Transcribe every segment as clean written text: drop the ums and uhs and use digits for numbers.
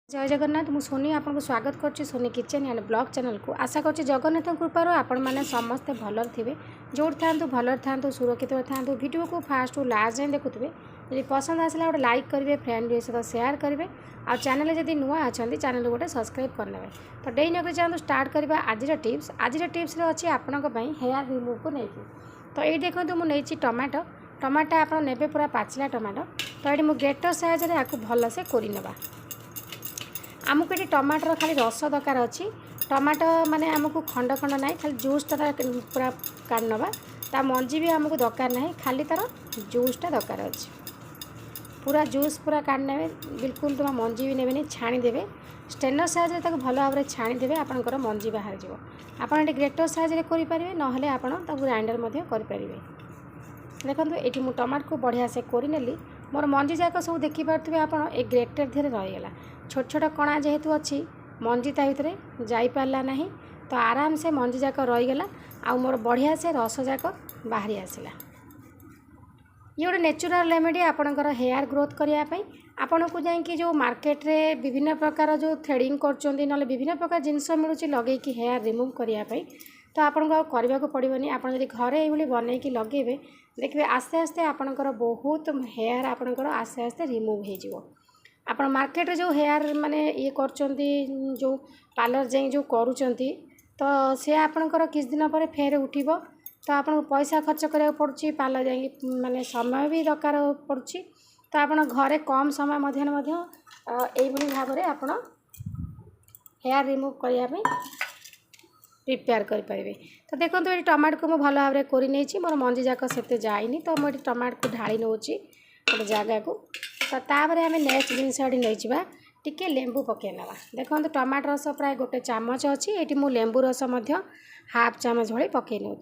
जय जगन्नाथ मु सोनी आपको स्वागत करुच्ची Soni kitchen and blog channel को आशा करुच्ची जगन्नाथ कृपार आपण मैंने समस्ते भल थे जो था भल था सुरक्षित था वीडियो को फास्ट टू लास्ट जाए देखुए यदि पसंद आसला गोटे लाइक करेंगे फ्रेंड सहित सेयार करेंगे आ चैनल जब नुआ अच्छा चैनल गोटे सब्सक्राइब करने तो डेरी नक चाहूँ स्टार्ट करवा आज टिप्स अच्छी आपण हेयर रिमूव को लेकिन तो ये देखो मुझे टमाटो टमाटो आप ने पूरा पाचिला टमाटो तो ये मुझे ग्रेटर साइज आपको भलसे कोरीनेबा आमको ये टमाटर खाली रस दरकार अच्छी टमाटो माने आमको खंड खंड ना खाली जूसटा पूरा काटनवा ता मंजी भी आमको दरकार ना खाली तार जूसटा दरकार अच्छी पूरा जूस पूरा काटने बिल्कुल तुम मंजी भी नेबे छाणीदेवे स्टेनर साइज भल भाव छाणीदेवे आपंकर मंजी बाहर जीव आपड़ ग्रेटर साइज करेंगे ना ग्राइंडर करेंगे देखो ये मुझे टमाटो को बढ़िया से कोरीनेली मोर मंजी जाक सब देखिपे आप ग्रेटर धीरे रहीगला छोट छोट कणा जेहेतु अच्छी मंजी ता भितर जापारा ना तो आराम से मंजी जाक रहीगला आ मोर बढ़िया से रस जाक बाहरी आसला ये गोटे नेचुरल रेमेडी आपणकर हेयर ग्रोथ करने आपण को जाकि जो मार्केट रे विभिन्न प्रकार जो थ्रेडिंग कर ना विभिन्न प्रकार जिनस मिलूँ लगे हेयर रिमूव करने तो आपको करने को पड़ोनी आप घरे ये बनईकि लगे देखिए आस्ते आस्ते आपणकर बहुत हेयर आपणकर आस्ते आस्ते रिमूव हो आप मार्केट जो हेयर माने ये कर जो पार्लर जाए जो करुँच तो सी आपणकर किस दिन पर फेर उठिब तो आपको पैसा खर्च करा पड़ुछि पार्लर जाए माने समय भी दरकार पड़ुछि तो आप घरे कम समय मध्य भाव में आप हेयर रिमूव करने प्रिपेयर करें तो देखो ये टमाटो को मुझे भल भाव में कोरी नहीं मोर मंजी जाक से जाइनी तो मुझे टमाटो को ढाली नौ गोटे जगह को तो तापर आम नेक्स्ट जिनस नहीं टिके लेंबू पकईना देखो टमाटो रस प्राय गोटे चामच अच्छी ये मुझे लेंबू रस हाफ चामच भाई पकई नौ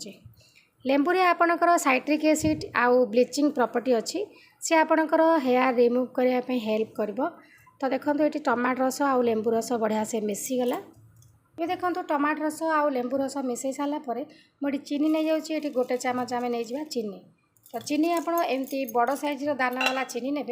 लेंबू रे आपणकर साइट्रिक एसिड आउ ब्लीचिंग प्रॉपर्टी अच्छी सी आपणकर हेयर रिमूव करने हेल्प कर तो देखो ये टमाटो रस आउ लेंबू रस बढ़िया से मिसीगला ये देखो टमाटो रस आउ लेंबू रस मिसई सारापर मुझे चीनी नहीं जाऊँगी गोटे चामच आम नहीं चीनी तो चीनी आपड़ एमती बड़ साइज्र दाना वाला चीनी ने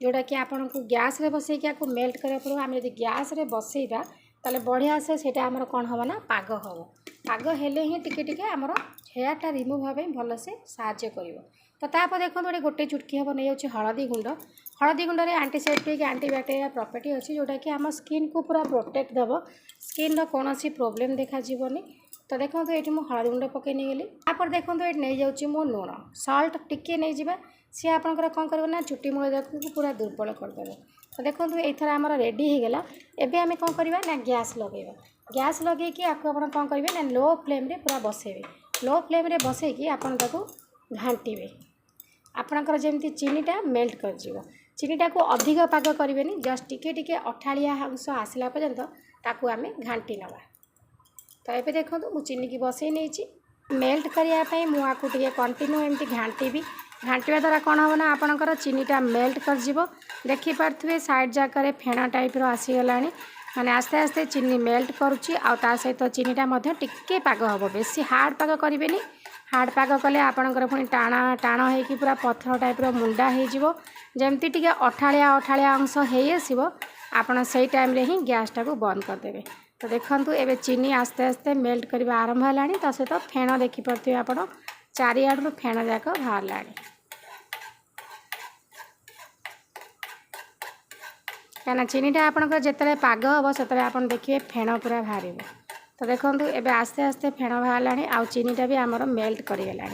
जोटा कि आपन को गैस रे बसई आपको मेल्ट करा पड़ो आम जब गैस रे बसईबा ताले बढ़िया से सेटा आमर कौन हम ना पाग हम पाग हेले ही टिके टिके आमर हेयरटा रिमूव होगा भल से साहाय्य कर तो तापर देखो गोटे चुटकी हम नहीं जाऊँ हलदी गुंड रे एंटीसेप्टिक एंटीबैक्टेरियल प्रॉपर्टी अच्छी जोटा कि आम स्किन को पूरा प्रोटेक्ट दब स्किन कौन प्रोब्लेम देखा जीवनी तो देखो ये मुझे हलदी गुंड पकई नहीं गली तापर देखो ये नहीं जाऊँ मो लुण सल्ट टिके नहीं जावा सी आपंकर कौन कर चुटी मूल जाक पूरा दुर्बल करदे तो देखो ये आमर रेडी हो गला एबे आम कौन करवा ना गैस लगेगा गैस लगे कि आपको आप कौन करेंगे ना लो फ्लेम रे पूरा बसेबे लो फ्लेम रे बसईकि आपन ताको घांटीबे आपणकर जमी चीनीटा मेल्ट कर चीनीटा को अधिक पाग करेंगे जस्ट टिके टिके अठाड़िया अंश आसला पर्यंत ताकू आम घांटी नवा तो ये देखो मुझे चीनी की बसई नहीं मेल्ट करने मुझे कंटिन्यू एमती घांटी घांटा द्वारा कौन हम ना आपणकर चीनीटा मेल्ट कर देखिपे साइड जगह फेण टाइप आसीगला माने आस्ते आस्ते चीनी मेल्ट करुच्ची आ सहित चीनीटा टिके पाग हम बेसी हार्ड पाग करेंगे हार्ड पाग कले आपणकर पुणी टाणा टाण हो पूरा पत्थर टाइप मुंडा होमती टे अठाड़िया अठाड़िया अंश हो आसो आपड़ से टाइम रे ही गैसटा को बंद करदे तो देखो एवं चीनी आस्ते आस्ते मेल्ट करवा आरंभ है तो सहित फेण देखिपे आप चारिआडू फेण जाक बाहर कहीं चीनीटा आपंकर जिते पाग हम से आप देखिए फेण पूरा बाहर तो देखो एबे आस्ते आस्ते फेण बाहर आउ चीनीटा भी आमर मेल्ट करगला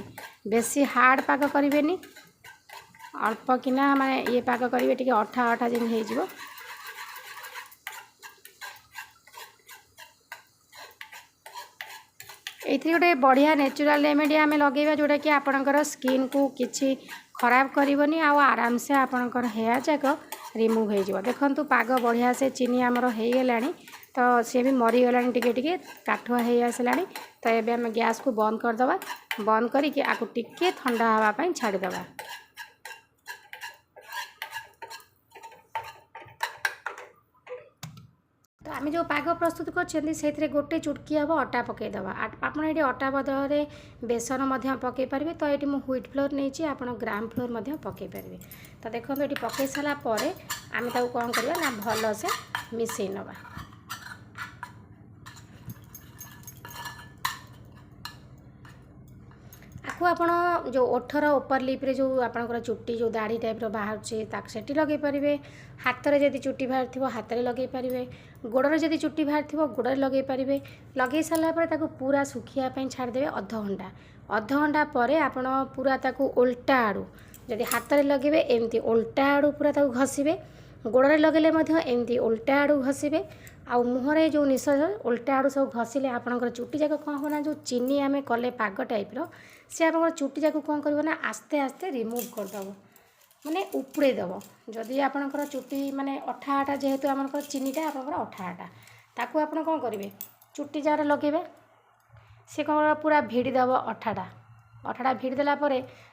बेसी हार्ड पाग करेंगे अल्प किना माने ये पाग करेंगे टी अठा अठा जमी हो ये गोटे बढ़िया नेचुरल रेमेडी आम लगे जोटा कि आपणकर स्किन को किसी खराब करनी आराम से आपणकर हेयर जाक रिमूव हो देखो पाग बढ़िया से चीनी आमर हो गला तो सी भी मरीगला टिके टिके काठुआ हो आसला तो ये आम गैस को बंद करदे बंद करके आपको टिके ठंडा हाँवाई छाड़ीदे तो आम जो पाग प्रस्तुत कर गोटे चुटकी हम अटा पकईदे आप ये अटा बदल में बेसन पकई पारे तो ये मुझे व्हीट फ्लोर नहीं आप ग्राम फ्लोर पकई पारे तो देखो ये पकई सारापर आम कौन करवा ना भल से मिसई नवा। आपको आपण जो ओठर ओपर लिप्रे जो आपंकर चुट्टी जो दाढ़ी टाइप बाहर से लगे पारे। हाथ में जब चुट्टी बाहर थो हाथ में लगे पारे। गोड़े जब चुट्टी बाहर थो गोड़े लगे पारे। लगे सारापर पूरा सुखापी छाड़देवे अध घंटा पर आपण पूरा उल्टा आड़ू जदि हाथ में लगे एमती उल्टा आड़ू पूरा घसीबे। गोड़े लगेले एमती उल्टा आड़ू घसीबे। आ मुहरे जो निश्वास उल्टा आड़ू सब घसीले आपंकर चुट्टी जाक कौन होना जो चीनी आम कले पाग टाइप्र सी आप चुट्टी जाक कौन कर आस्ते आस्ते रिमूव करदेव माने उपड़े देव। जदि आपंकर चुट्टी माने अठा अठा जेहेतु आमर चीनीटा आपंकर अठा अठा ताकू आप कौन करेंगे चुट्टी जार लगेबे सी कौन पूरा भिड़देव अठाटा भिड़देला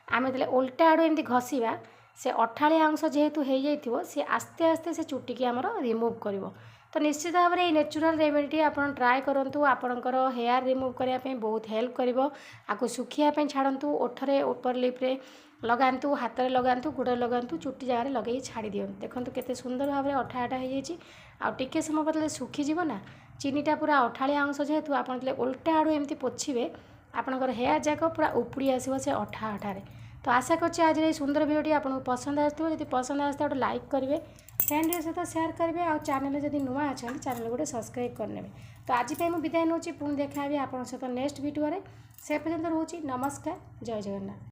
आम जो उल्टा आड़ू एमती घसीबा से अठाଳିଆ अंश जेहेतु हो जाइथिबो सी आस्ते आस्ते से चुट्टी की आमर रिमूव करिवो। तो निश्चित भाव में नेचुरल रेमेडी आपन ट्राए करंतु आपनकर हेयर रिमूव करिया पे बहुत हेल्प करिवो। आकु सुखिया पे छाड़ंतु ओठरे ऊपर लिप्रे लगांतु हाथ में लगांतु गोड़े लगांतु चुट्टी जगह लगे छाड़ी दियंतु। देखंतु केते सुंदर भाव में अठा अठा हो जाइछि। आ टिके समय बदले सुखी जीव ना चीनीटा पूरा अठाଳିଆ अंश जेहेतु आपन जले उल्टा आड़ू एमती पोछिबे आपनकर हेयर जाक पूरा उपड़ी आसीबो से अठा अठारे। तो आशा करछि आज ये सुंदर वीडियोटी आपको पसंद आसो। यदि पसंद आसता गोटे लाइक करेंगे फ्रेंड सहित शेयर करेंगे और चैनल जब नुआ अच्छा चैनल गोटे सब्सक्राइब करने। तो आज मुझे विदाय नौची पुणी देखा आपन सहित नेक्स्ट वीडियो से पर्यंत रोची नमस्कार जय जगन्नाथ।